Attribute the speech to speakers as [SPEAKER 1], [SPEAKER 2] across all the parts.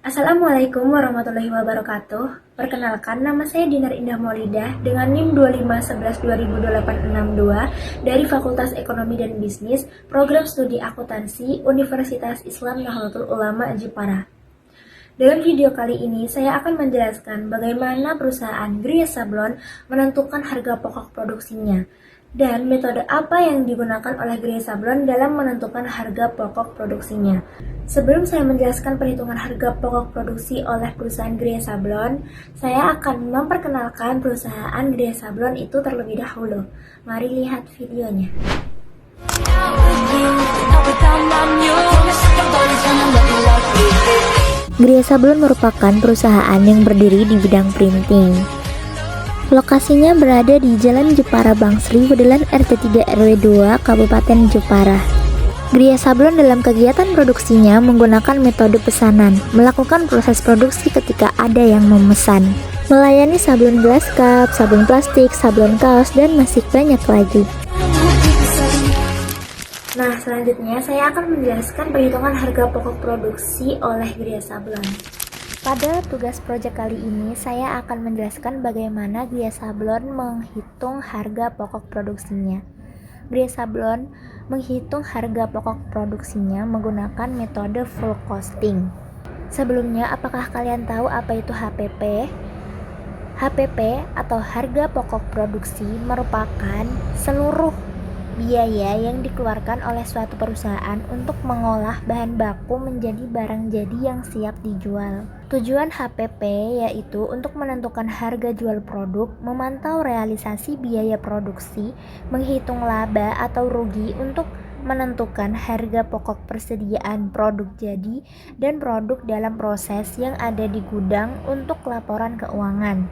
[SPEAKER 1] Assalamualaikum warahmatullahi wabarakatuh. Perkenalkan, nama saya Dinar Indah Maulidah dengan NIM 2511-200862 dari Fakultas Ekonomi dan Bisnis, Program Studi Akuntansi, Universitas Islam Nahdlatul Ulama Jepara. Dalam video kali ini, saya akan menjelaskan bagaimana perusahaan Gria Sablon menentukan harga pokok produksinya dan metode apa yang digunakan oleh Gria Sablon dalam menentukan harga pokok produksinya. Sebelum saya menjelaskan perhitungan harga pokok produksi oleh perusahaan Gria Sablon, saya akan memperkenalkan perusahaan Gria Sablon itu terlebih dahulu. Mari lihat videonya.
[SPEAKER 2] Gria Sablon merupakan perusahaan yang berdiri di bidang printing. Lokasinya berada di Jalan Jepara Bangsri, Wedelan RT 3 RW 2, Kabupaten Jepara. Gria Sablon dalam kegiatan produksinya menggunakan metode pesanan, melakukan proses produksi ketika ada yang memesan, melayani sablon gelas cup, sablon plastik, sablon kaos, dan masih banyak lagi.
[SPEAKER 1] Nah, selanjutnya saya akan menjelaskan perhitungan harga pokok produksi oleh Gria Sablon.
[SPEAKER 2] Pada tugas proyek kali ini, saya akan menjelaskan bagaimana Gria Sablon menghitung harga pokok produksinya. Gria Sablon menghitung harga pokok produksinya menggunakan metode full costing. Sebelumnya, apakah kalian tahu apa itu HPP? HPP atau harga pokok produksi merupakan seluruh biaya yang dikeluarkan oleh suatu perusahaan untuk mengolah bahan baku menjadi barang jadi yang siap dijual. Tujuan HPP yaitu untuk menentukan harga jual produk, memantau realisasi biaya produksi, menghitung laba atau rugi untuk menentukan harga pokok persediaan produk jadi dan produk dalam proses yang ada di gudang untuk laporan keuangan.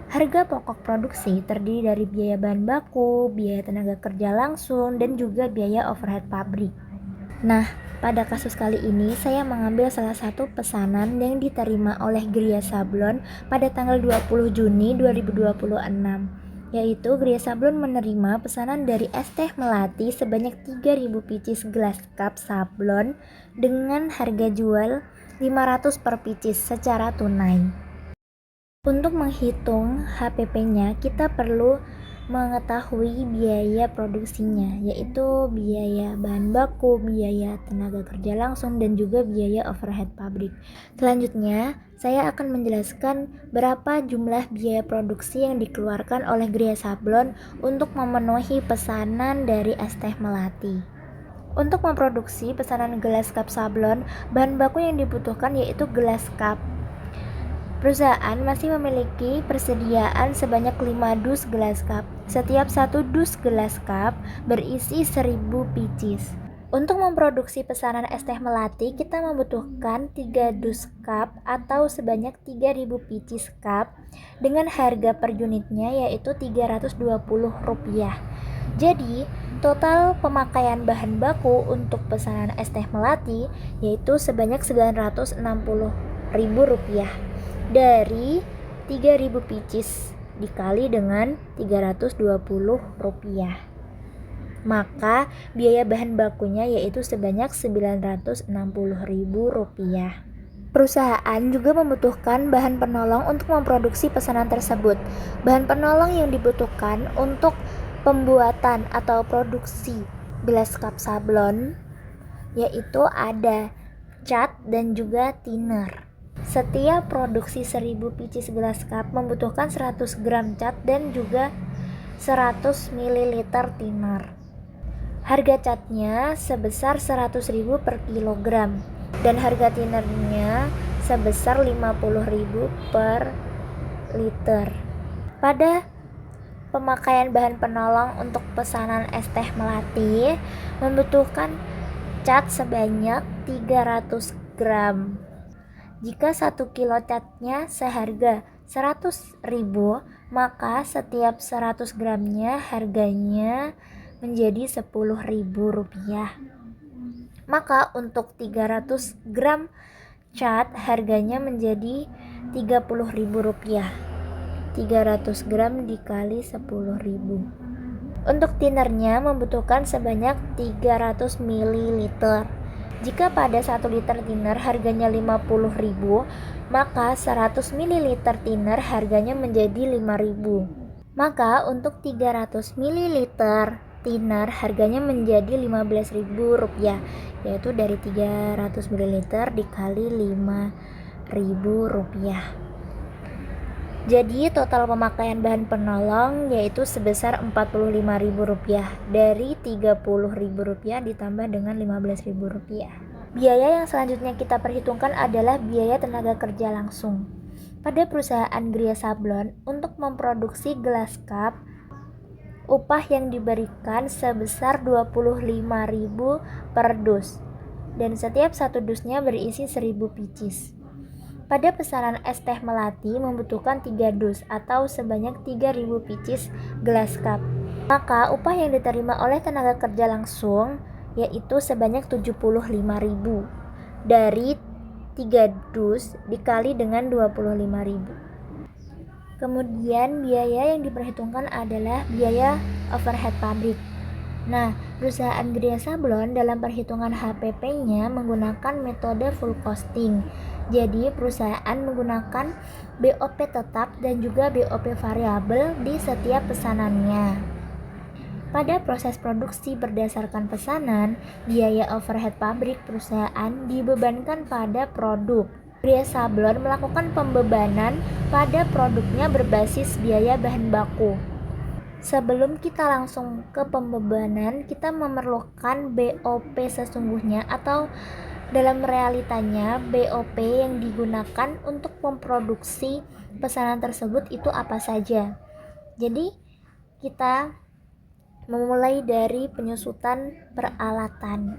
[SPEAKER 2] Harga pokok produksi terdiri dari biaya bahan baku, biaya tenaga kerja langsung, dan juga biaya overhead pabrik. Nah, pada kasus kali ini saya mengambil salah satu pesanan yang diterima oleh Gria Sablon pada tanggal 20 Juni 2026, yaitu Gria Sablon menerima pesanan dari Es Teh Melati sebanyak 3.000 pieces gelas cup sablon dengan harga jual 500 per pieces secara tunai. Untuk menghitung HPP-nya, kita perlu mengetahui biaya produksinya, yaitu biaya bahan baku, biaya tenaga kerja langsung, dan juga biaya overhead pabrik. Selanjutnya, saya akan menjelaskan berapa jumlah biaya produksi yang dikeluarkan oleh Gria Sablon untuk memenuhi pesanan dari Es Teh Melati. Untuk memproduksi pesanan gelas cup sablon, bahan baku yang dibutuhkan yaitu gelas cup. Perusahaan masih memiliki persediaan sebanyak 5 dus gelas cup. Setiap satu dus gelas cup berisi 1.000 pieces. Untuk memproduksi pesanan Es Teh Melati, kita membutuhkan 3 dus cup atau sebanyak 3.000 pieces cup dengan harga per unitnya yaitu Rp320. Jadi, total pemakaian bahan baku untuk pesanan Es Teh Melati yaitu sebanyak Rp960.000 dari 3.000 pieces dikali dengan Rp320, maka biaya bahan bakunya yaitu sebanyak Rp960.000. Perusahaan juga membutuhkan bahan penolong untuk memproduksi pesanan tersebut. Bahan penolong yang dibutuhkan untuk pembuatan atau produksi gelas cup sablon yaitu ada cat dan juga thinner. Setiap produksi 1.000 pieces gelas cup membutuhkan 100 gram cat dan juga 100 ml thinner. Harga catnya sebesar 100.000 per kilogram dan harga thinnernya sebesar 50.000 per liter. Pada pemakaian bahan penolong untuk pesanan Es Teh Melati membutuhkan cat sebanyak 300 gram. Jika 1 kilo catnya seharga 100.000, maka setiap 100 gramnya harganya menjadi Rp10.000. Maka untuk 300 gram cat harganya menjadi Rp30.000. 300 gram dikali 10.000. Untuk thinnernya membutuhkan sebanyak 300 ml. Jika pada 1 liter thinner harganya 50.000, maka 100 ml thinner harganya menjadi 5.000. Maka untuk 300 ml thinner harganya menjadi Rp15.000, yaitu dari 300 ml dikali Rp5.000. Jadi total pemakaian bahan penolong yaitu sebesar Rp45.000, dari Rp30.000 ditambah dengan Rp15.000. Biaya yang selanjutnya kita perhitungkan adalah biaya tenaga kerja langsung. Pada perusahaan Gria Sablon, untuk memproduksi gelas cup, upah yang diberikan sebesar Rp25.000 per dus, dan setiap satu dusnya berisi 1.000 pieces. Pada pesanan es teh melati membutuhkan 3 dus atau sebanyak 3.000 pieces gelas cup. Maka upah yang diterima oleh tenaga kerja langsung yaitu sebanyak 75.000 dari 3 dus dikali dengan 25.000. Kemudian biaya yang diperhitungkan adalah biaya overhead pabrik. Nah, perusahaan Gria Sablon dalam perhitungan HPP-nya menggunakan metode full costing. Jadi, perusahaan menggunakan BOP tetap dan juga BOP variabel di setiap pesanannya. Pada proses produksi berdasarkan pesanan, biaya overhead pabrik perusahaan dibebankan pada produk. Gria Sablon melakukan pembebanan pada produknya berbasis biaya bahan baku. Sebelum kita langsung ke pembebanan, kita memerlukan BOP sesungguhnya atau dalam realitanya BOP yang digunakan untuk memproduksi pesanan tersebut itu apa saja. Jadi kita memulai dari penyusutan peralatan.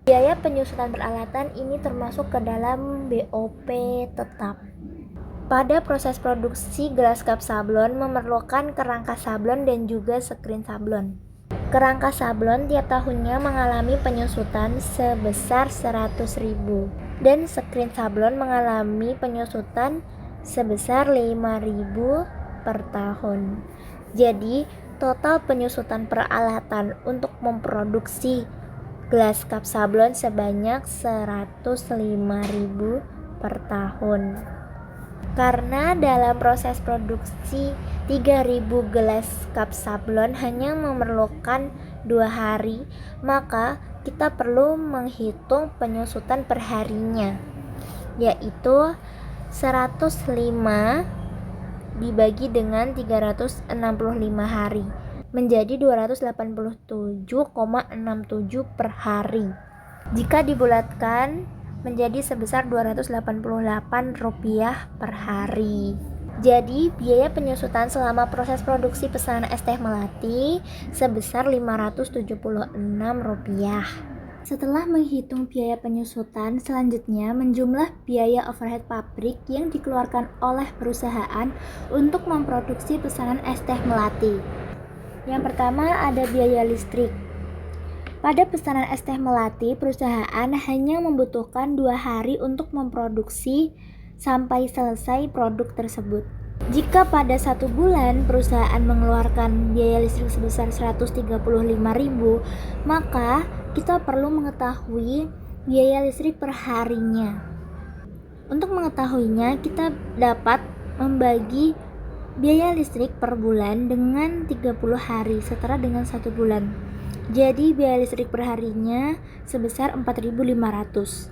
[SPEAKER 2] Biaya penyusutan peralatan ini termasuk ke dalam BOP tetap. Pada proses produksi gelas cup sablon memerlukan kerangka sablon dan juga screen sablon. Kerangka sablon tiap tahunnya mengalami penyusutan sebesar 100.000 dan screen sablon mengalami penyusutan sebesar 5.000 per tahun. Jadi total penyusutan peralatan untuk memproduksi gelas cup sablon sebanyak 105.000 per tahun. Karena dalam proses produksi 3.000 gelas cup sablon hanya memerlukan 2 hari, maka kita perlu menghitung penyusutan per harinya, yaitu 105 dibagi dengan 365 hari menjadi 287,67 per hari. Jika dibulatkan menjadi sebesar Rp288 per hari. Jadi biaya penyusutan selama proses produksi pesanan es teh melati sebesar Rp576. Setelah menghitung biaya penyusutan, selanjutnya menjumlah biaya overhead pabrik yang dikeluarkan oleh perusahaan untuk memproduksi pesanan es teh melati. Yang pertama ada biaya listrik. Pada pesanan es teh melati, perusahaan hanya membutuhkan 2 hari untuk memproduksi sampai selesai produk tersebut. Jika pada 1 bulan perusahaan mengeluarkan biaya listrik sebesar 135.000, maka kita perlu mengetahui biaya listrik per harinya. Untuk mengetahuinya, kita dapat membagi biaya listrik per bulan dengan 30 hari setara dengan 1 bulan. Jadi biaya listrik per harinya sebesar 4.500.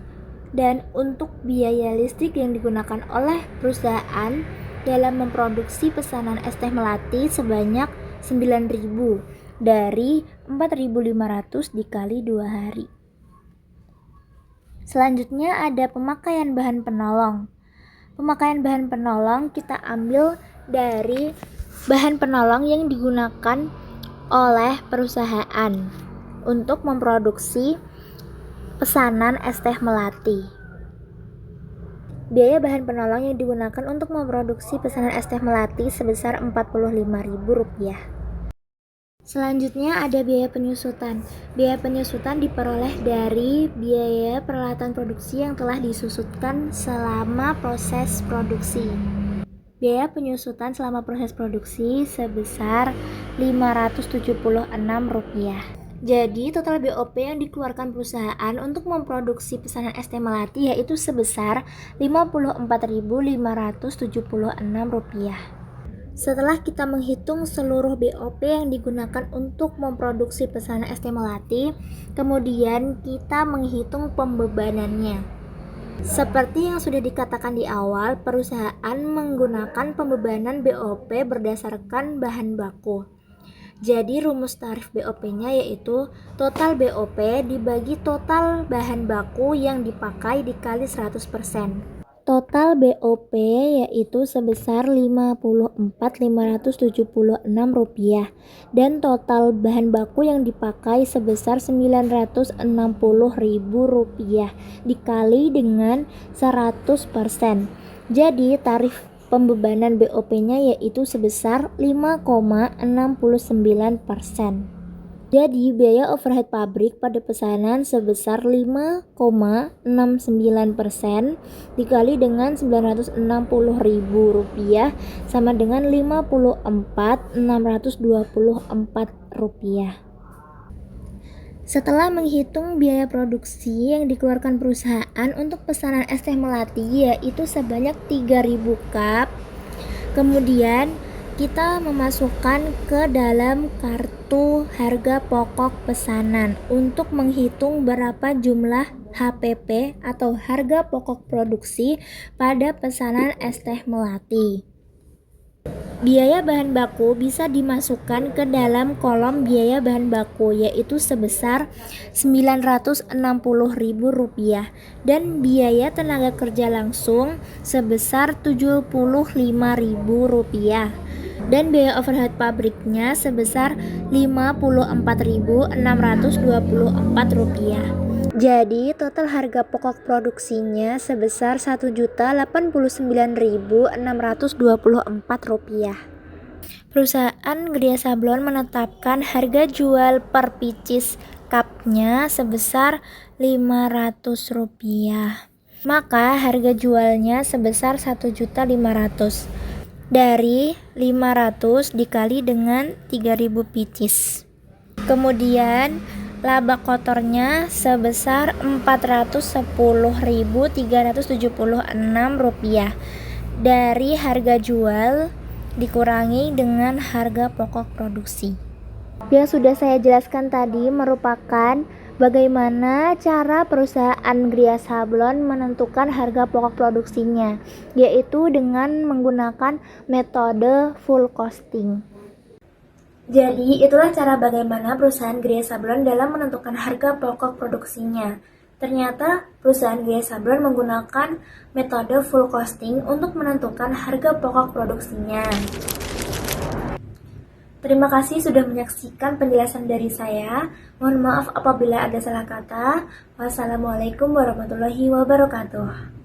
[SPEAKER 2] Dan untuk biaya listrik yang digunakan oleh perusahaan dalam memproduksi pesanan es teh melati sebanyak 9.000 dari 4.500 dikali 2 hari. Selanjutnya ada pemakaian bahan penolong. Pemakaian bahan penolong kita ambil dari bahan penolong yang digunakan oleh perusahaan untuk memproduksi pesanan es teh melati. Biaya bahan penolong yang digunakan untuk memproduksi pesanan es teh melati sebesar Rp45.000. Selanjutnya ada biaya penyusutan. Biaya penyusutan diperoleh dari biaya peralatan produksi yang telah disusutkan selama proses produksi. Biaya penyusutan selama proses produksi sebesar Rp576. Jadi, total BOP yang dikeluarkan perusahaan untuk memproduksi pesanan es teh melati yaitu sebesar Rp54.576. Setelah kita menghitung seluruh BOP yang digunakan untuk memproduksi pesanan es teh melati, kemudian kita menghitung pembebanannya. Seperti yang sudah dikatakan di awal, perusahaan menggunakan pembebanan BOP berdasarkan bahan baku. Jadi rumus tarif BOP-nya yaitu total BOP dibagi total bahan baku yang dipakai dikali 100%. Total BOP yaitu sebesar Rp54.576 dan total bahan baku yang dipakai sebesar Rp960.000 dikali dengan 100%. Jadi tarif pembebanan BOP-nya yaitu sebesar 5,69%. Jadi biaya overhead pabrik pada pesanan sebesar 5,69% dikali dengan Rp960.000 sama dengan Rp54.624. Setelah menghitung biaya produksi yang dikeluarkan perusahaan untuk pesanan es teh melati yaitu sebanyak 3.000 cup, kemudian kita memasukkan ke dalam kartu harga pokok pesanan untuk menghitung berapa jumlah HPP atau harga pokok produksi pada pesanan es teh melati. Biaya bahan baku bisa dimasukkan ke dalam kolom biaya bahan baku yaitu sebesar Rp960.000 dan biaya tenaga kerja langsung sebesar Rp75.000 dan biaya overhead pabriknya sebesar Rp54.624. Jadi total harga pokok produksinya sebesar Rp1.089.624. Perusahaan Gria Sablon menetapkan harga jual per pieces cupnya sebesar Rp500. Maka harga jualnya sebesar 1.500.000 dari 500 dikali dengan 3.000 pieces. Kemudian laba kotornya sebesar Rp410.376 dari harga jual dikurangi dengan harga pokok produksi. Yang sudah saya jelaskan tadi merupakan bagaimana cara perusahaan Gria Sablon menentukan harga pokok produksinya, yaitu dengan menggunakan metode full costing.
[SPEAKER 1] Jadi, itulah cara bagaimana perusahaan Gria Sablon dalam menentukan harga pokok produksinya. Ternyata, perusahaan Gria Sablon menggunakan metode full costing untuk menentukan harga pokok produksinya. Terima kasih sudah menyaksikan penjelasan dari saya. Mohon maaf apabila ada salah kata. Wassalamualaikum warahmatullahi wabarakatuh.